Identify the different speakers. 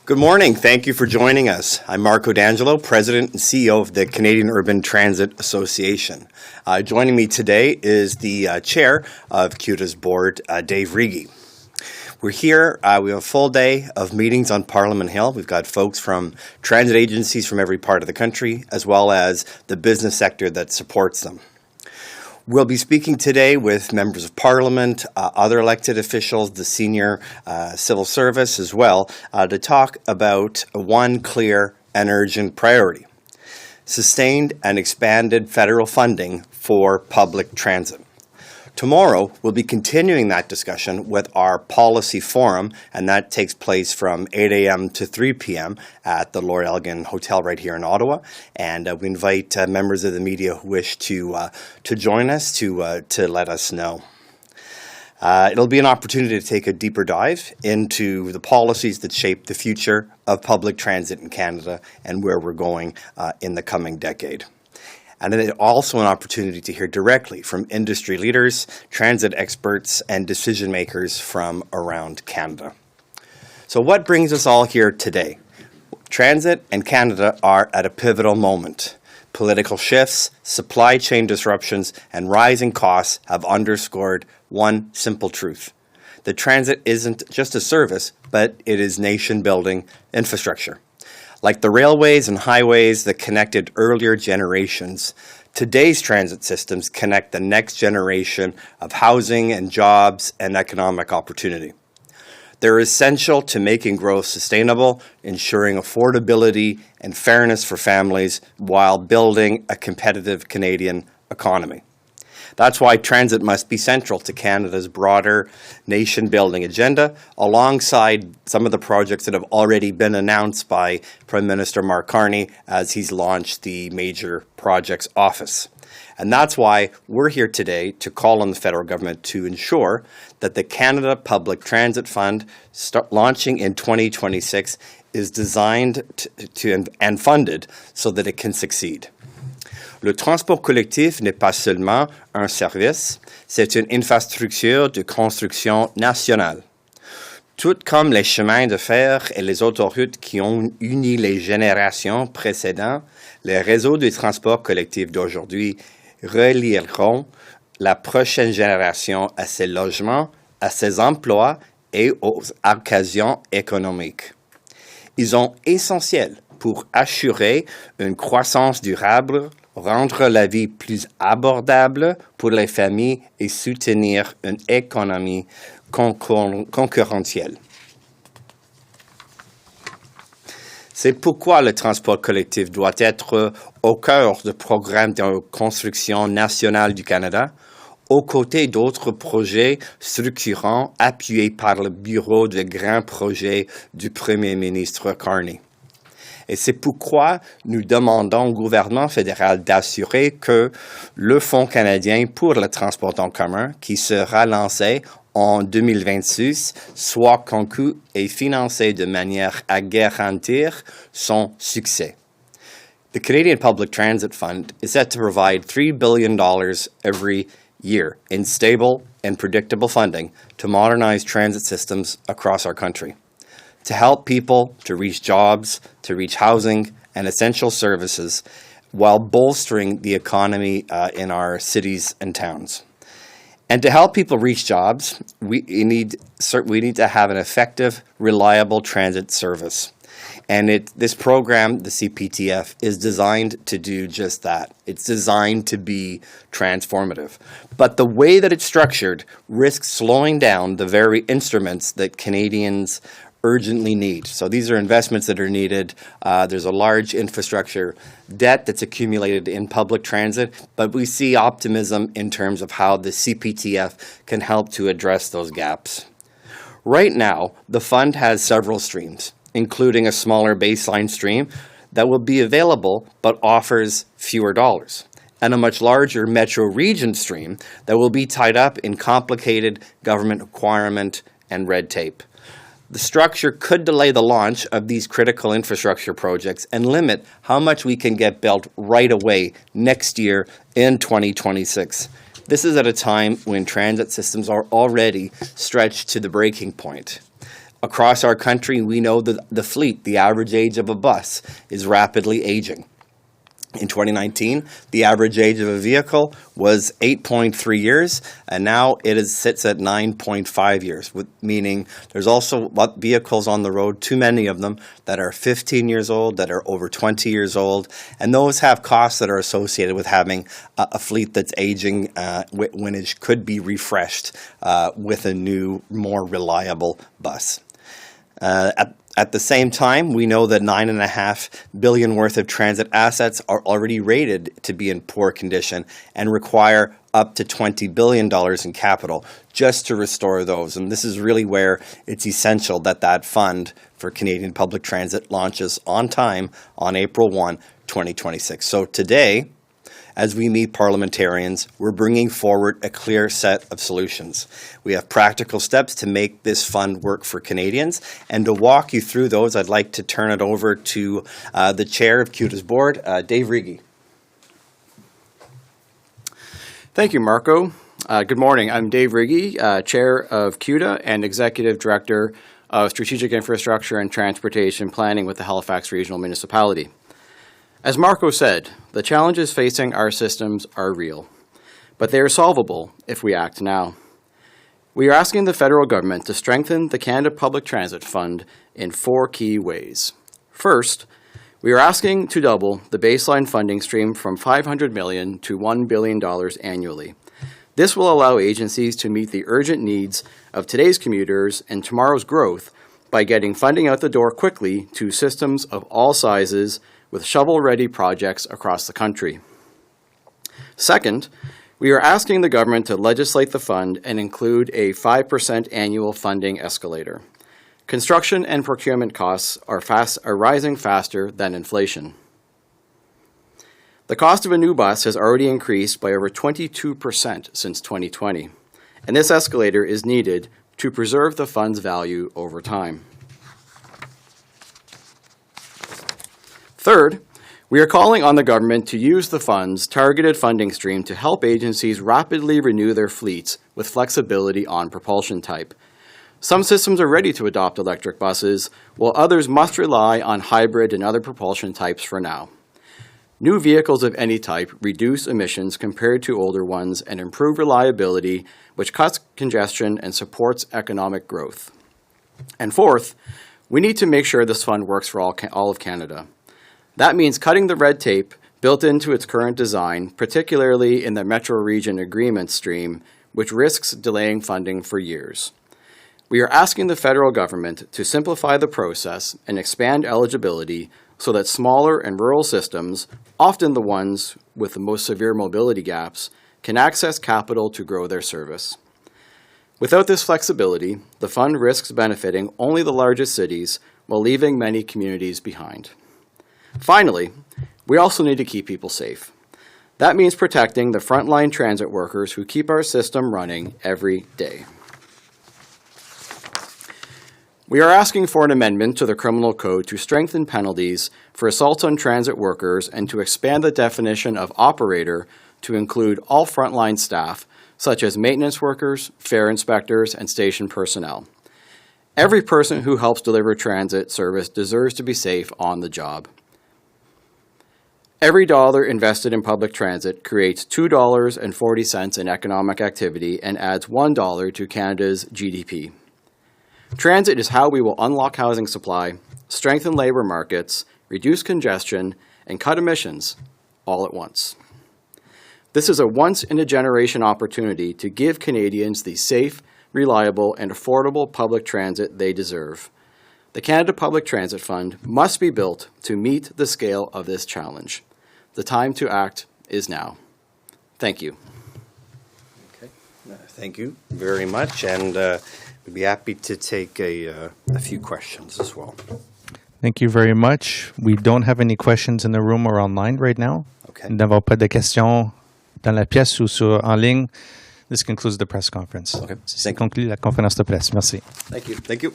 Speaker 1: Good morning. Thank you for joining us. I'm Marco D'Angelo, President and CEO of the Canadian Urban Transit Association. Joining me today is the Chair of CUTA's board, Dave Reage. We're here. We have a full day of meetings on Parliament Hill. We've got folks from transit agencies from every part of the country, as well as the business sector that supports them. We'll be speaking today with members of Parliament, other elected officials, the senior civil service as well, to talk about one clear and urgent priority: sustained and expanded federal funding for public transit. Tomorrow, we'll be continuing that discussion with our policy forum, and that takes place from 8 a.m. to 3 p.m. at the Lord Elgin Hotel right here in Ottawa. And we invite members of the media who wish to join us to let us know. It'll be an opportunity to take a deeper dive into the policies that shape the future of public transit in Canada and where we're going in the coming decade. And then also an opportunity to hear directly from industry leaders, transit experts, and decision makers from around Canada. So what brings us all here today? Transit and Canada are at a pivotal moment. Political shifts, supply chain disruptions, and rising costs have underscored one simple truth: that transit isn't just a service, but it is nation-building infrastructure. Like the railways and highways that connected earlier generations, today's transit systems connect the next generation of housing and jobs and economic opportunity. They're essential to making growth sustainable, ensuring affordability and fairness for families, while building a competitive Canadian economy. That's why transit must be central to Canada's broader nation-building agenda, alongside some of the projects that have already been announced by Prime Minister Mark Carney as he's launched the Major Projects Office. And that's why we're here today to call on the federal government to ensure that the Canada Public Transit Fund, launching in 2026, is designed and funded so that it can succeed. Le transport collectif n'est pas seulement un service, c'est une infrastructure de construction nationale. Tout comme les chemins de fer et les autoroutes qui ont uni les générations précédentes, les réseaux de transport collectif d'aujourd'hui relieront la prochaine génération à ses logements, à ses emplois et aux occasions économiques. Ils sont essentiels pour assurer une croissance durable, rendre la vie plus abordable pour les familles et soutenir une économie concurrentielle. C'est pourquoi le transport collectif doit être au cœur du programme de construction nationale du Canada, aux côtés d'autres projets structurants appuyés par le Bureau de grands projets du Premier ministre Carney. Et c'est pourquoi nous demandons au gouvernement fédéral d'assurer que le Fonds canadien pour le transport en commun, qui sera lancé en 2026, soit conçu et financé de manière à garantir son succès. The Canadian Public Transit Fund is set to provide $3 billion every year in stable and predictable funding to modernize transit systems across our country, to help people to reach jobs, to reach housing and essential services, while bolstering the economy in our cities and towns. And to help people reach jobs, we need to have an effective, reliable transit service. And this program, the CPTF, is designed to do just that. It's designed to be transformative. But the way that it's structured risks slowing down the very instruments that Canadians urgently need. So these are investments that are needed. There's a large infrastructure debt that's accumulated in public transit, but we see optimism in terms of how the CPTF can help to address those gaps. Right now, the fund has several streams, including a smaller baseline stream that will be available but offers fewer dollars, and a much larger metro region stream that will be tied up in complicated government requirement and red tape. The structure could delay the launch of these critical infrastructure projects and limit how much we can get built right away next year in 2026. This is at a time when transit systems are already stretched to the breaking point. Across our country, we know that the fleet, the average age of a bus, is rapidly aging. In 2019, the average age of a vehicle was 8.3 years, and now sits at 9.5 years, meaning there's also vehicles on the road, too many of them, that are 15 years old, that are over 20 years old, and those have costs that are associated with having a fleet that's aging when it could be refreshed with a new, more reliable bus. At the same time, we know that $9.5 billion worth of transit assets are already rated to be in poor condition and require up to $20 billion in capital just to restore those. And this is really where it's essential that that fund for Canadian public transit launches on time on April 1, 2026. So today, as we meet parliamentarians, we're bringing forward a clear set of solutions. We have practical steps to make this fund work for Canadians. And to walk you through those, I'd like to turn it over to the chair of CUTA's board, Dave Reage.
Speaker 2: Thank you, Marco. Good morning. I'm Dave Reage, chair of CUTA and executive director of strategic infrastructure and transportation planning with the Halifax Regional Municipality. As Marco said, the challenges facing our systems are real, but they are solvable if we act now. We are asking the federal government to strengthen the Canada Public Transit Fund in 4 key ways. First, we are asking to double the baseline funding stream from $500 million to $1 billion annually. This will allow agencies to meet the urgent needs of today's commuters and tomorrow's growth by getting funding out the door quickly to systems of all sizes with shovel-ready projects across the country. Second, we are asking the government to legislate the fund and include a 5% annual funding escalator. Construction and procurement costs are rising faster than inflation. The cost of a new bus has already increased by over 22% since 2020, and this escalator is needed to preserve the fund's value over time. Third, we are calling on the government to use the fund's targeted funding stream to help agencies rapidly renew their fleets with flexibility on propulsion type. Some systems are ready to adopt electric buses, while others must rely on hybrid and other propulsion types for now. New vehicles of any type reduce emissions compared to older ones and improve reliability, which cuts congestion and supports economic growth. And fourth, we need to make sure this fund works for all of Canada. That means cutting the red tape built into its current design, particularly in the Metro Region Agreement stream, which risks delaying funding for years. We are asking the federal government to simplify the process and expand eligibility so that smaller and rural systems, often the ones with the most severe mobility gaps, can access capital to grow their service. Without this flexibility, the fund risks benefiting only the largest cities while leaving many communities behind. Finally, we also need to keep people safe. That means protecting the frontline transit workers who keep our system running every day. We are asking for an amendment to the criminal code to strengthen penalties for assaults on transit workers and to expand the definition of operator to include all frontline staff, such as maintenance workers, fare inspectors, and station personnel. Every person who helps deliver transit service deserves to be safe on the job. Every dollar invested in public transit creates $2.40 in economic activity and adds $1 to Canada's GDP. Transit is how we will unlock housing supply, strengthen labor markets, reduce congestion, and cut emissions all at once. This is a once-in-a-generation opportunity to give Canadians the safe, reliable, and affordable public transit they deserve. The Canada Public Transit Fund must be built to meet the scale of this challenge. The time to act is now. Thank you.
Speaker 1: Okay. Thank you very much, and we'd be happy to take a few questions as well.
Speaker 3: Thank you very much. We don't have any questions in the room or online right now.
Speaker 1: Okay.
Speaker 3: Nous n'avons pas de questions dans la pièce ou en ligne. This concludes the press conference.
Speaker 1: Okay.
Speaker 3: Ça conclut la conférence de presse. Merci.
Speaker 1: Thank you. Thank you.